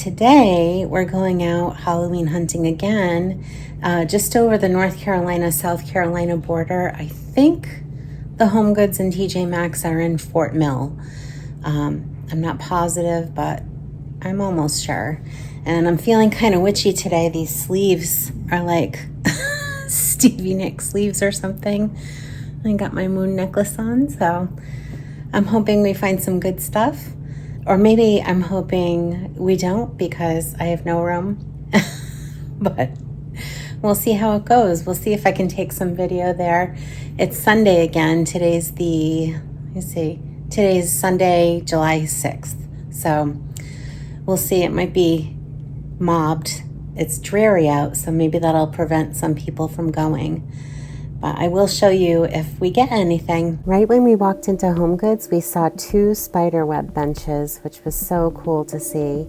today we're going out Halloween hunting again, just over the North Carolina, South Carolina border. I think the Homegoods and TJ Maxx are in Fort Mill. I'm not positive, but I'm almost sure. And I'm feeling kind of witchy today. These sleeves are like Stevie Nicks sleeves or something. I got my moon necklace on, so I'm hoping we find some good stuff. Or maybe I'm hoping we don't because I have no room. But we'll see how it goes. We'll see if I can take some video there. It's Sunday again. Today's Sunday, July 6th. So we'll see. It might be mobbed. It's dreary out, so maybe that'll prevent some people from going. But I will show you if we get anything. Right when we walked into Homegoods, we saw 2 spiderweb benches, which was so cool to see.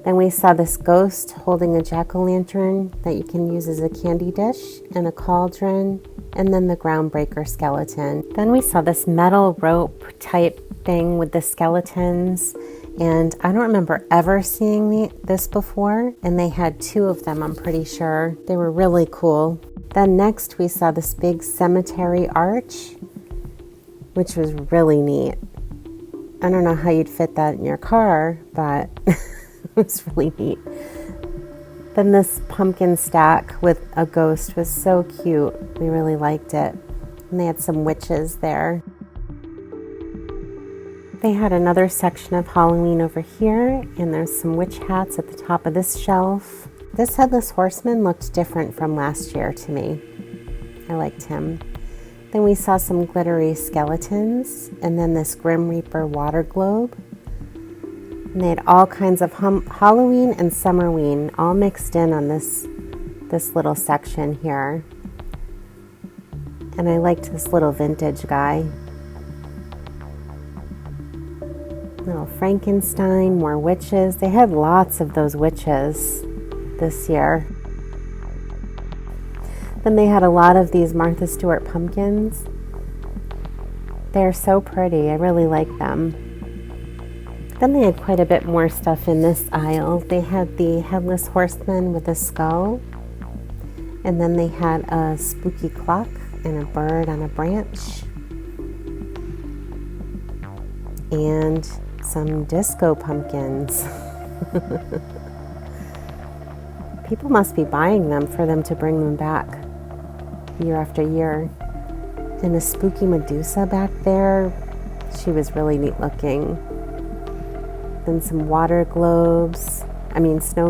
Then we saw this ghost holding a jack-o'-lantern that you can use as a candy dish, and a cauldron, and then the groundbreaker skeleton. Then we saw this metal rope type thing with the skeletons, and I don't remember ever seeing this before, and they had 2 of them, I'm pretty sure. They were really cool. Then next we saw this big cemetery arch, which was really neat. I don't know how you'd fit that in your car, but it was really neat. Then this pumpkin stack with a ghost was so cute. We really liked it. And they had some witches there. They had another section of Halloween over here, and there's some witch hats at the top of this shelf. This headless horseman looked different from last year to me. I liked him. Then we saw some glittery skeletons, and then this Grim Reaper water globe. And they had all kinds of Halloween and Summerween all mixed in on this little section here. And I liked this little vintage guy. Little Frankenstein, more witches. They had lots of those witches this year. Then they had a lot of these Martha Stewart pumpkins. They're so pretty. I really like them. Then they had quite a bit more stuff in this aisle. They had the headless horseman with a skull, and then they had a spooky clock and a bird on a branch, and some disco pumpkins. People must be buying them for them to bring them back year after year. And a spooky Medusa back there. She was really neat looking. Then some snow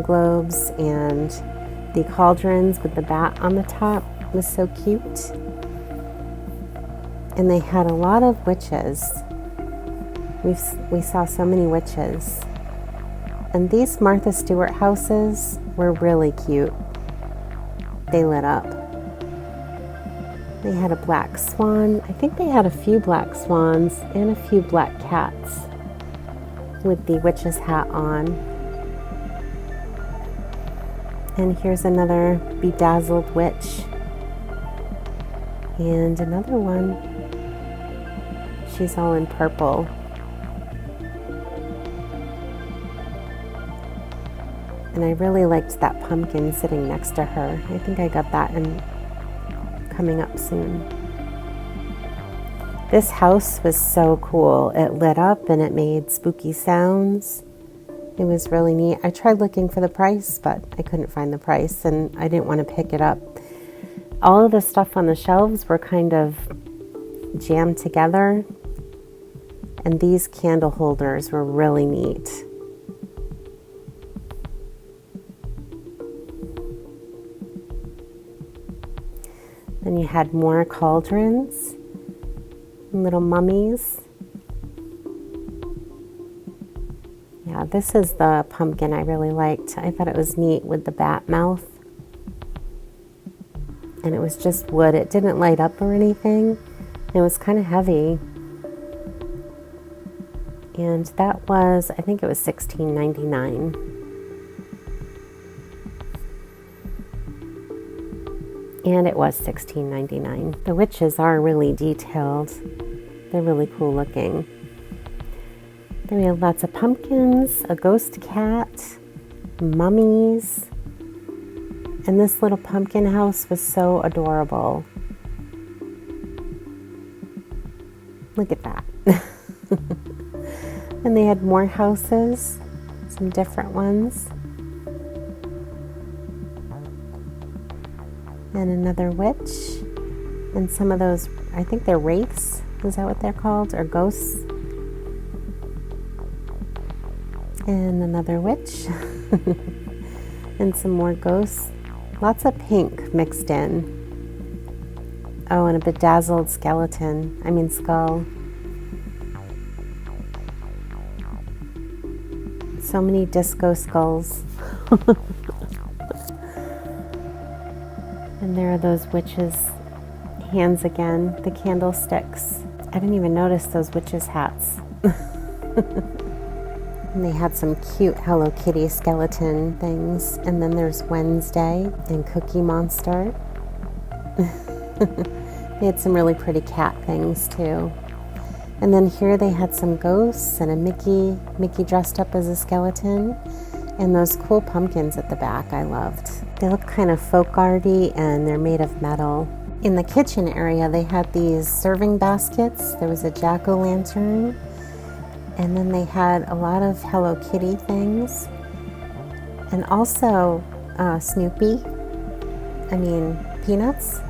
globes, and the cauldrons with the bat on the top was so cute. And they had a lot of witches. We saw so many witches. And these Martha Stewart houses were really cute. They lit up. They had a black swan. I think they had a few black swans and a few black cats with the witch's hat on. And here's another bedazzled witch. And another one. She's all in purple. And I really liked that pumpkin sitting next to her. I think I got that coming up soon. This house was so cool. It lit up and it made spooky sounds. It was really neat. I tried looking for the price, but I couldn't find the price, and I didn't want to pick it up. All of the stuff on the shelves were kind of jammed together, and these candle holders were really neat. Then you had more cauldrons, little mummies. Yeah, this is the pumpkin I really liked. I thought it was neat with the bat mouth. And it was just wood. It didn't light up or anything. It was kind of heavy. And that was, I think it was $16.99. And it was $16.99. The witches are really detailed. They're really cool looking. Then we have lots of pumpkins, a ghost cat, mummies. And this little pumpkin house was so adorable. Look at that. And they had more houses, some different ones. And another witch. And some of those, I think they're wraiths. Is that what they're called? Or ghosts? And another witch. And some more ghosts. Lots of pink mixed in. Oh, and a bedazzled skull. So many disco skulls. And there are those witches' hands again, the candlesticks. I didn't even notice those witches' hats. And they had some cute Hello Kitty skeleton things. And then there's Wednesday and Cookie Monster. They had some really pretty cat things too. And then here they had some ghosts and a Mickey dressed up as a skeleton. And those cool pumpkins at the back I loved. They look kind of folk arty and they're made of metal. In the kitchen area they had these serving baskets. There was a jack-o'-lantern. And then they had a lot of Hello Kitty things. And also Snoopy. Peanuts.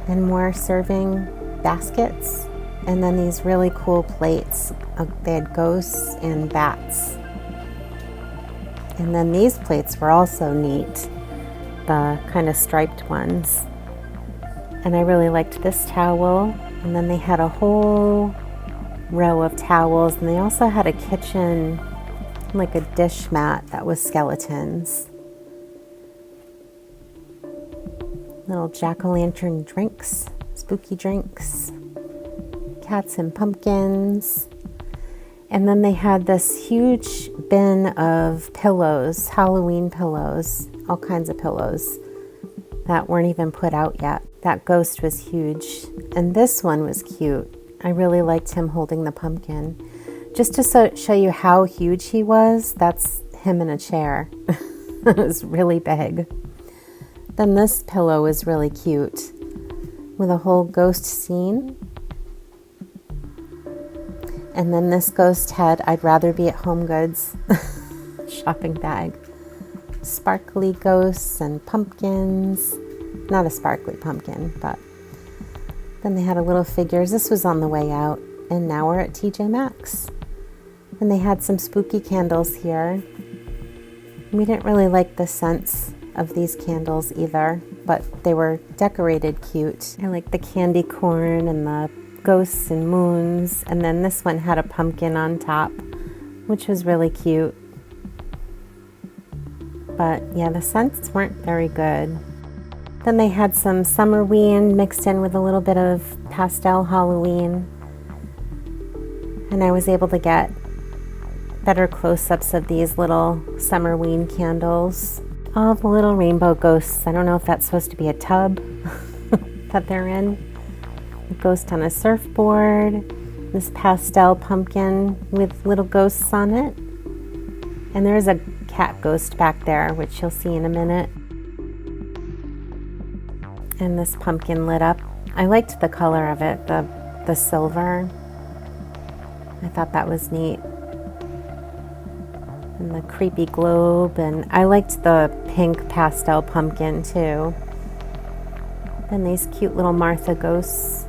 And more serving baskets. And then these really cool plates. They had ghosts and bats. And then these plates were also neat. The kind of striped ones. And I really liked this towel. And then they had a whole row of towels. And they also had a kitchen, like a dish mat that was skeletons. Little jack-o'-lantern drinks, spooky drinks, cats and pumpkins. And then they had this huge bin of pillows, Halloween pillows, all kinds of pillows that weren't even put out yet. That ghost was huge. And this one was cute. I really liked him holding the pumpkin. Just to show you how huge he was, that's him in a chair. It was really big. Then this pillow is really cute with a whole ghost scene. And then this ghost had I'd rather be at Homegoods shopping bag. Sparkly ghosts and pumpkins. Not a sparkly pumpkin, but then they had a little figures. This was on the way out. And now we're at TJ Maxx. And they had some spooky candles here. We didn't really like the scents of these candles either, but they were decorated cute. I like the candy corn and the ghosts and moons. And then this one had a pumpkin on top, which was really cute. But yeah, the scents weren't very good. Then they had some Summerween mixed in with a little bit of pastel Halloween. And I was able to get better close-ups of these little Summerween candles. All the little rainbow ghosts. I don't know if that's supposed to be a tub that they're in. A ghost on a surfboard. This pastel pumpkin with little ghosts on it. And there's a cat ghost back there, which you'll see in a minute. And this pumpkin lit up. I liked the color of it, the silver. I thought that was neat. And the creepy globe, and I liked the pink pastel pumpkin too. And these cute little Martha ghosts.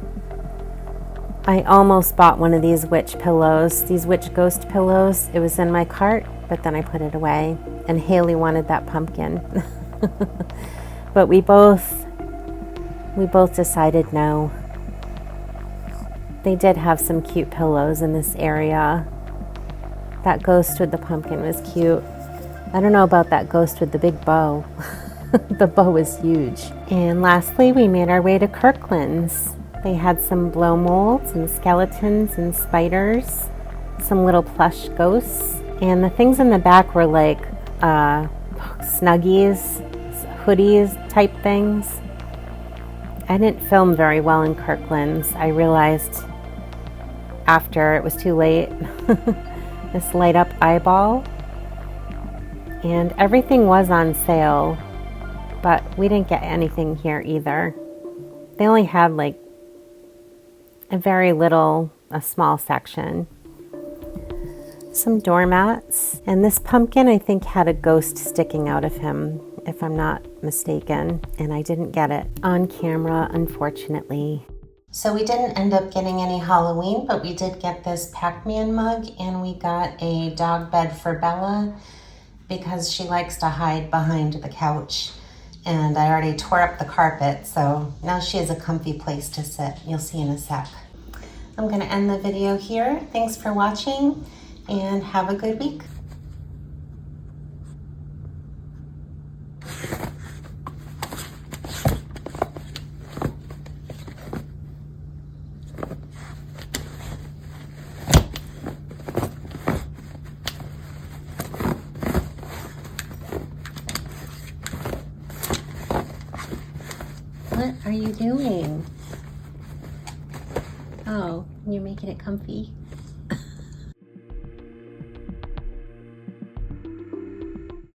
I almost bought one of these witch pillows, these witch ghost pillows. It was in my cart, but then I put it away. And Haley wanted that pumpkin. But we both decided no. They did have some cute pillows in this area. That ghost with the pumpkin was cute. I don't know about that ghost with the big bow. The bow was huge. And lastly, we made our way to Kirklands. They had some blow molds and skeletons and spiders, some little plush ghosts. And the things in the back were like Snuggies, hoodies type things. I didn't film very well in Kirklands. I realized after it was too late. This light up eyeball. And everything was on sale, but we didn't get anything here either. They only had like a small section. Some doormats. And this pumpkin, I think, had a ghost sticking out of him, if I'm not mistaken. And I didn't get it on camera, unfortunately. So we didn't end up getting any Halloween, but we did get this Pac-Man mug, and we got a dog bed for Bella because she likes to hide behind the couch. And I already tore up the carpet, so now she has a comfy place to sit. You'll see in a sec. I'm gonna end the video here. Thanks for watching, and have a good week. What are you doing? Oh, you're making it comfy.